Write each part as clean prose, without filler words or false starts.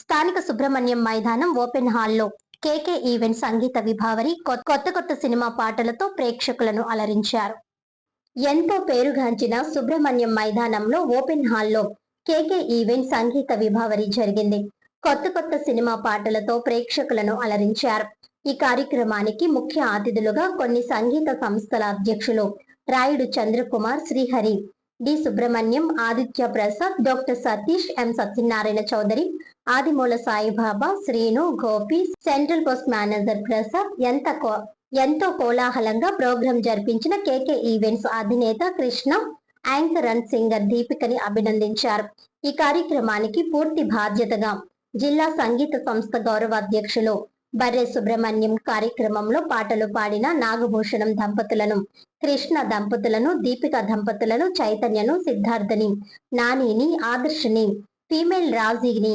స్థానిక సుబ్రహ్మణ్యం మైదానం ఓపెన్ హాల్లో కేకే ఈవెంట్ సంగీత విభావరి కొత్త సినిమా పాటలతో ప్రేక్షకులను అలరించారు. ఎంతో పేరుగాంచిన సుబ్రహ్మణ్యం మైదానంలో ఓపెన్ హాల్లో కేకే ఈవెంట్ సంగీత విభావరి జరిగింది. కొత్త సినిమా పాటలతో ప్రేక్షకులను అలరించారు. ఈ కార్యక్రమానికి ముఖ్య అతిథులుగా కొన్ని సంగీత సంస్థల అధ్యక్షులు Rayudu Chandrakumar, Srihari, D Subrahmanyam, Aditya Prasad, doctor Satish, M Satyanarayana Chowdary, Adimula Saibaba, Srinu, Gopi, central post manager Prasad ఎంతో కోలాహలంగా ప్రోగ్రాం జరిపించిన కేకే ఈవెంట్స్ అధినేత కృష్ణ, యాంకర్ అండ్ సింగర్ దీపికని అభినందించారు. ఈ కార్యక్రమానికి పూర్తి బాధ్యతగా జిల్లా సంగీత సంస్థ గౌరవ అధ్యక్షులు బర్రె సుబ్రహ్మణ్యం కార్యక్రమంలో పాటలు పాడిన నాగభూషణం దంపతులను, కృష్ణ దంపతులను, దీపిక దంపతులను, చైతన్యను, సిద్ధార్థని, నానిని, ఆదర్శని, ఫీమేల్ రాజీని,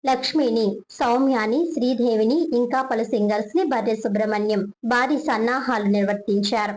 లక్ష్మిని, సౌమ్యాని, శ్రీదేవిని ఇంకా పలు సింగర్స్ ని బర్రె సుబ్రహ్మణ్యం భారీ సన్నాహాలు నిర్వర్తించారు.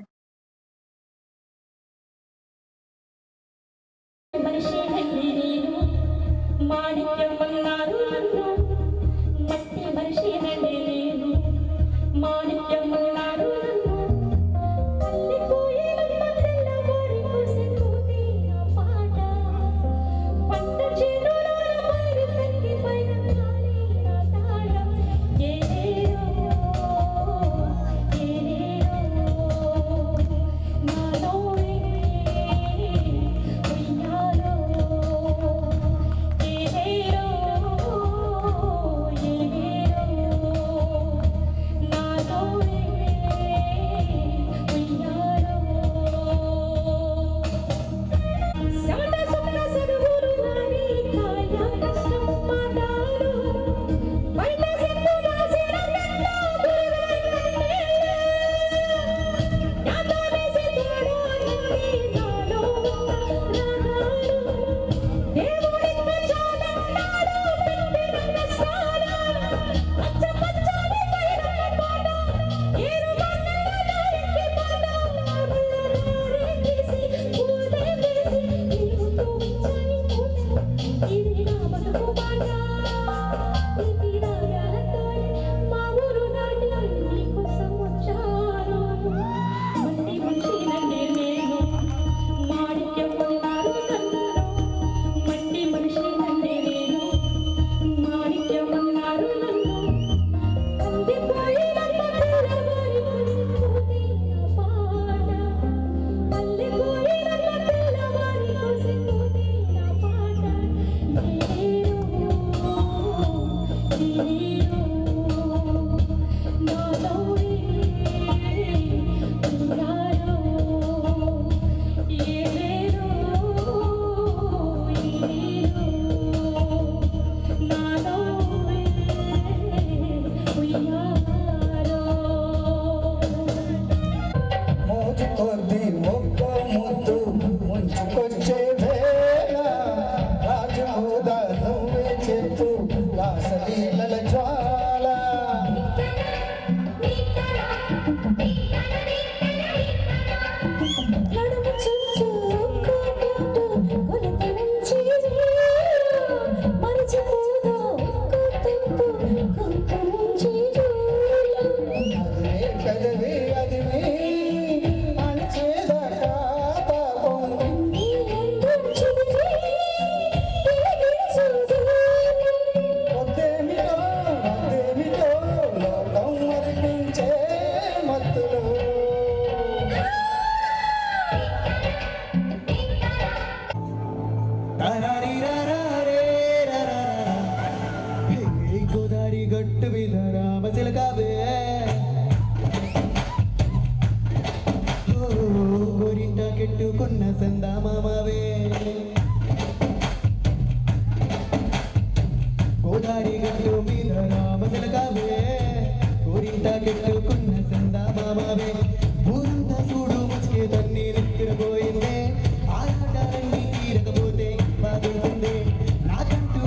గట్టు మీద రామచిలకావే గోరింట కెట్టుకున్న సందామావే గోదారి గట్టు మీద రామచిలకావే గోరింట కెట్టుకున్న సందామావే ఊరంతా చూడు ముసుకే తన్ని నెత్తిరపోయిందే ఆటలన్నీ తీరకపోతే బాగుంటుంది నాకంటూ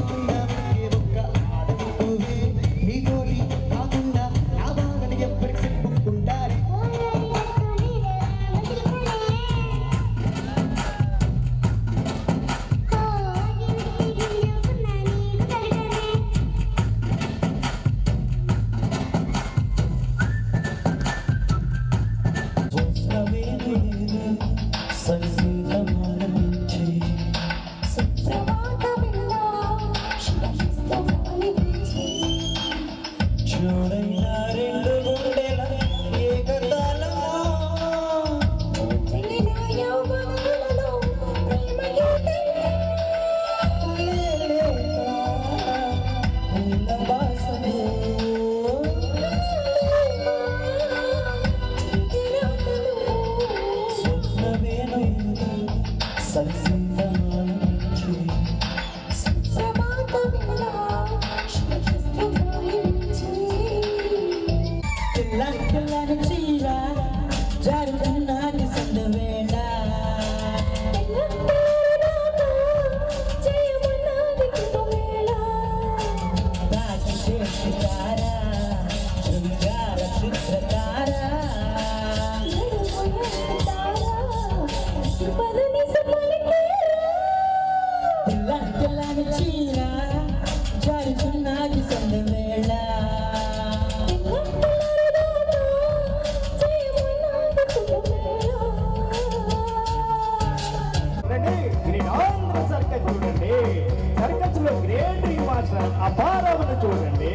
షికారా శృంగార చిత్రకార తెల్లని చీర జారుచున్నది సందవేళ సర్కస్ చూడండి సర్కస్ లో గ్రేట్ మాస్టర్ అపారమును చూడండి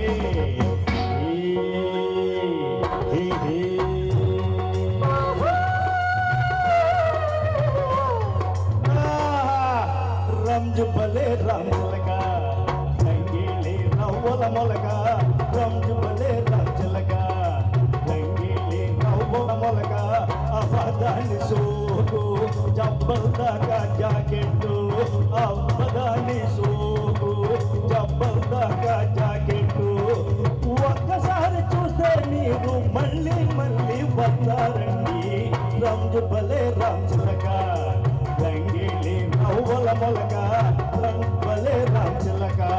రంజు బలే రంజులగా లంగేలి నవ్వుల మొలగా రంజు బలే రంజులగా లంగేలి నవ్వుల మొలగా అబదాని సోకు జబ్బల్దాకా జాకెట్టు అబదాని సోకు జబ్బల్దాకా జాకెట్టు ఒక్కసారి చూస్తే మీరు మళ్ళీ మళ్ళీ వస్తారండి రంజు బలే రంజులగా లంగేలి నవ్వుల మొలగా రంగు బలే రంజులగా